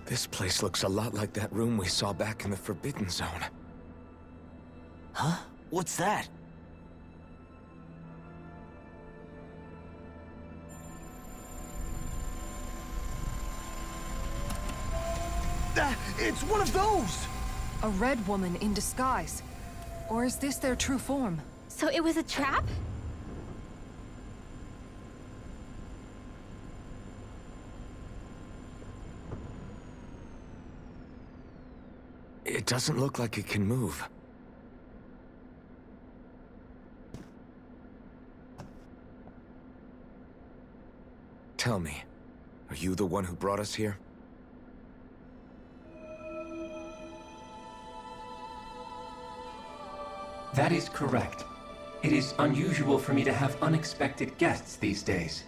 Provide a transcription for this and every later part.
This place looks a lot like that room we saw back in the Forbidden Zone. Huh? What's that? It's one of those! A red woman in disguise. Or is this their true form? So it was a trap? It doesn't look like it can move. Tell me, are you the one who brought us here? That is correct. It is unusual for me to have unexpected guests these days.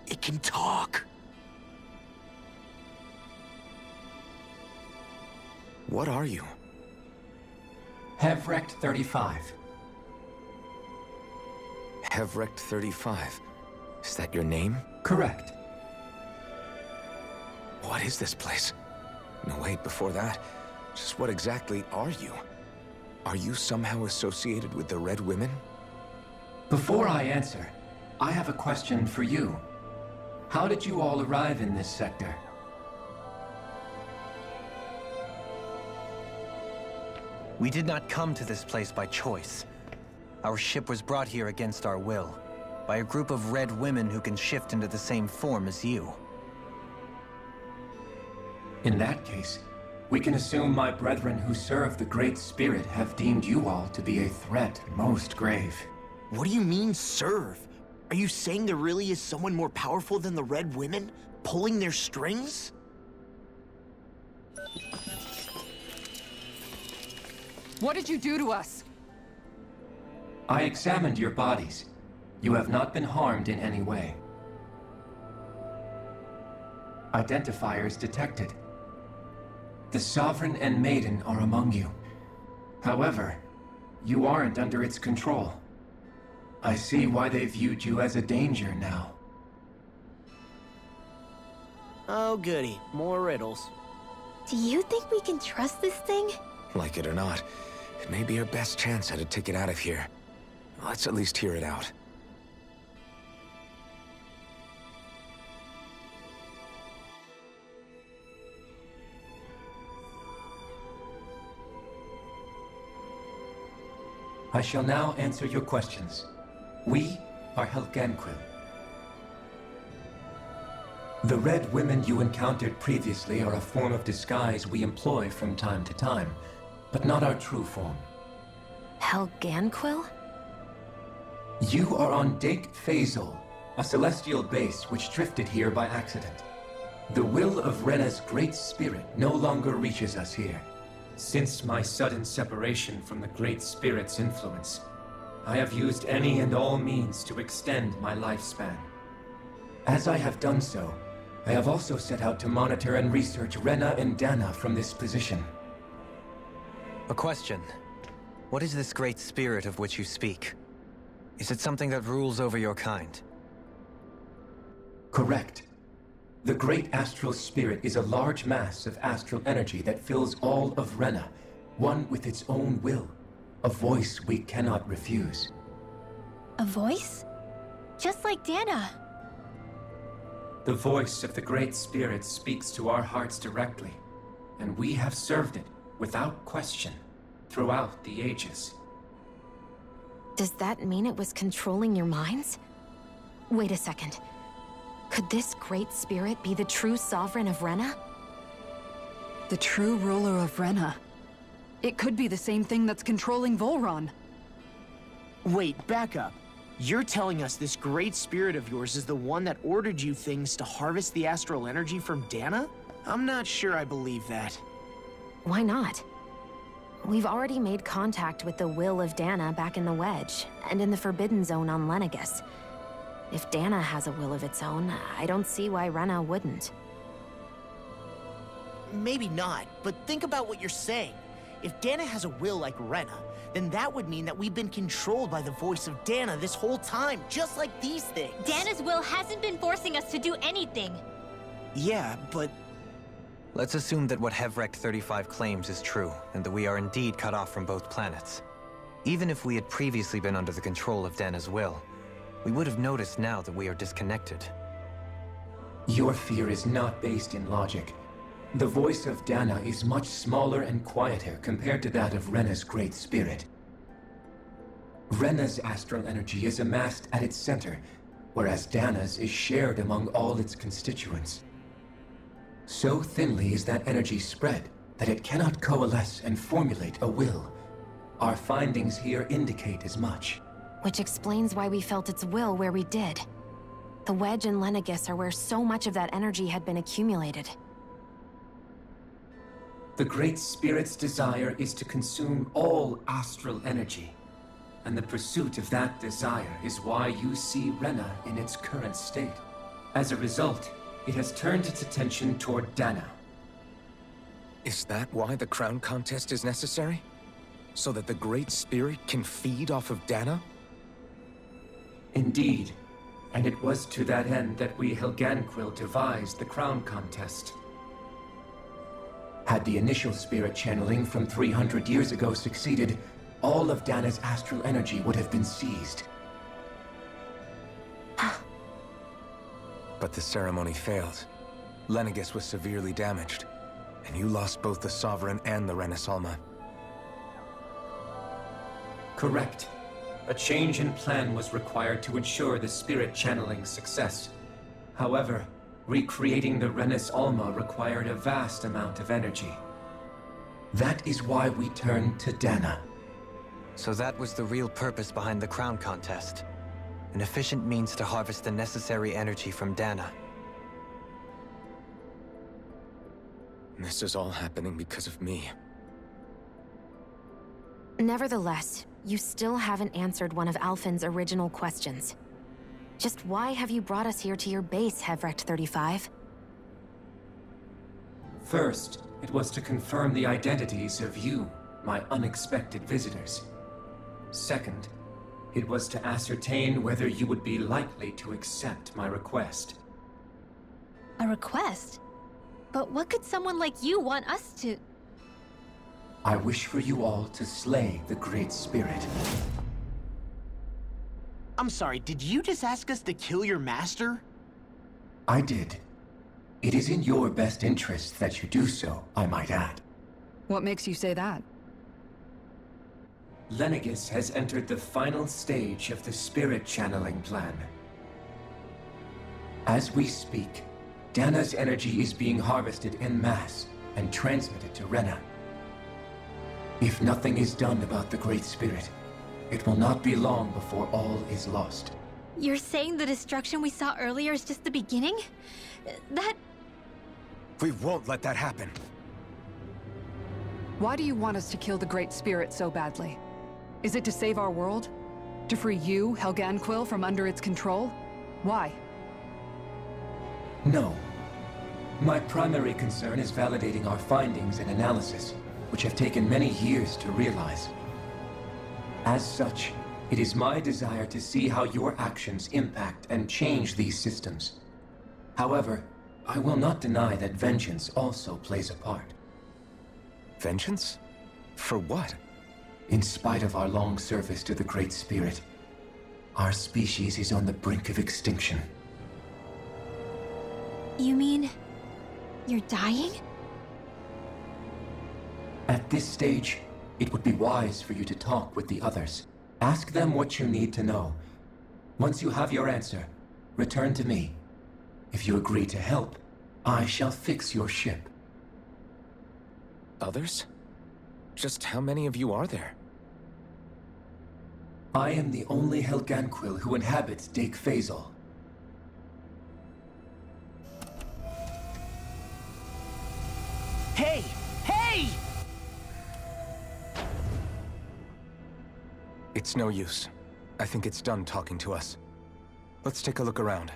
It can talk. What are you? Hevrekt-35. Hevrekt-35. Is that your name? Correct. What is this place? No, wait, before that, just what exactly are you? Are you somehow associated with the Red Women? Before I answer, I have a question for you. How did you all arrive in this sector? We did not come to this place by choice. Our ship was brought here against our will, by a group of red women who can shift into the same form as you. In that case, we can assume my brethren who serve the Great Spirit have deemed you all to be a threat most grave. What do you mean, serve? Are you saying there really is someone more powerful than the Red Women, pulling their strings? What did you do to us? I examined your bodies. You have not been harmed in any way. Identifiers detected. The Sovereign and Maiden are among you. However, you aren't under its control. I see why they viewed you as a danger now. Oh goody, more riddles. Do you think we can trust this thing? Like it or not, it may be our best chance at a ticket out of here. Let's at least hear it out. I shall now answer your questions. We are Helganquil. The Red Women you encountered previously are a form of disguise we employ from time to time, but not our true form. Helganquil? You are on Dake Phasol, a celestial base which drifted here by accident. The will of Rena's Great Spirit no longer reaches us here. Since my sudden separation from the Great Spirit's influence, I have used any and all means to extend my lifespan. As I have done so, I have also set out to monitor and research Rena and Dana from this position. A question. What is this Great Spirit of which you speak? Is it something that rules over your kind? Correct. The Great Astral Spirit is a large mass of astral energy that fills all of Rena, one with its own will, a voice we cannot refuse. A voice? Just like Dana. The voice of the Great Spirit speaks to our hearts directly, and we have served it without question throughout the ages. Does that mean it was controlling your minds? Wait a second. Could this Great Spirit be the true Sovereign of Rena? The true ruler of Rena. It could be the same thing that's controlling Volron. Wait, back up. You're telling us this Great Spirit of yours is the one that ordered you things to harvest the astral energy from Dana? I'm not sure I believe that. Why not? We've already made contact with the will of Dana back in the Wedge, and in the Forbidden Zone on Lenegus. If Dana has a will of its own, I don't see why Rena wouldn't. Maybe not, but think about what you're saying. If Dana has a will like Rena, then that would mean that we've been controlled by the voice of Dana this whole time, just like these things. Dana's will hasn't been forcing us to do anything. Yeah, but Let's assume that what Hevrekt-35 claims is true, and that we are indeed cut off from both planets. Even if we had previously been under the control of Dana's will, we would have noticed now that we are disconnected. Your fear is not based in logic. The voice of Dana is much smaller and quieter compared to that of Rena's great spirit. Rena's astral energy is amassed at its center, whereas Dana's is shared among all its constituents. So thinly is that energy spread that it cannot coalesce and formulate a will. Our findings here indicate as much. Which explains why we felt its will where we did. The Wedge and Lenegis are where so much of that energy had been accumulated. The Great Spirit's desire is to consume all astral energy. And the pursuit of that desire is why you see Rena in its current state. As a result, it has turned its attention toward Dana. Is that why the crown contest is necessary? So that the Great Spirit can feed off of Dana? Indeed. And it was to that end that we Helganquil devised the crown contest. Had the initial spirit channeling from 300 years ago succeeded, all of Dana's astral energy would have been seized. But the ceremony failed. Lenegis was severely damaged, and you lost both the Sovereign and the Renasalma. Correct. A change in plan was required to ensure the spirit channeling's success. However, recreating the Renis Alma required a vast amount of energy. That is why we turned to Dana. So that was the real purpose behind the crown contest. An efficient means to harvest the necessary energy from Dana. This is all happening because of me. Nevertheless, you still haven't answered one of Alphen's original questions. Just why have you brought us here to your base, Hevrekt-35? First, it was to confirm the identities of you, my unexpected visitors. Second, it was to ascertain whether you would be likely to accept my request. A request? But what could someone like you want us to... I wish for you all to slay the Great Spirit. I'm sorry, did you just ask us to kill your master? I did. It is in your best interest that you do so, I might add. What makes you say that? Lenegis has entered the final stage of the spirit channeling plan. As we speak, Dana's energy is being harvested en masse and transmitted to Rena. If nothing is done about the Great Spirit, it will not be long before all is lost. You're saying the destruction we saw earlier is just the beginning? That... We won't let that happen. Why do you want us to kill the Great Spirit so badly? Is it to save our world? To free you, Helganquil, from under its control? Why? No. My primary concern is validating our findings and analysis, which have taken many years to realize. As such, it is my desire to see how your actions impact and change these systems. However, I will not deny that vengeance also plays a part. Vengeance? For what? In spite of our long service to the Great Spirit, our species is on the brink of extinction. You mean... you're dying? At this stage, it would be wise for you to talk with the others. Ask them what you need to know. Once you have your answer, return to me. If you agree to help, I shall fix your ship. Others? Just how many of you are there? I am the only Helganquil who inhabits Hevrekt-35. Hey! Hey! It's no use. I think it's done talking to us. Let's take a look around.